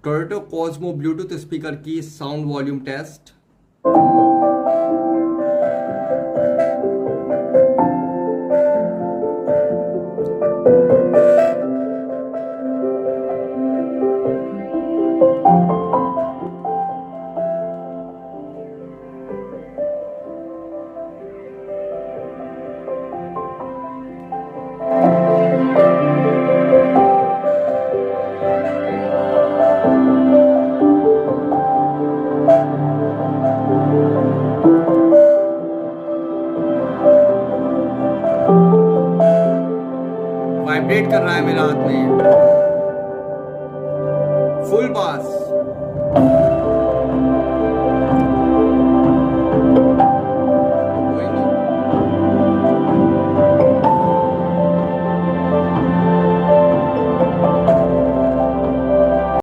Toretto Cosmo Bluetooth speaker की sound volume test. Vibrate कर रहा है मेरे हाथ में। फुल बास।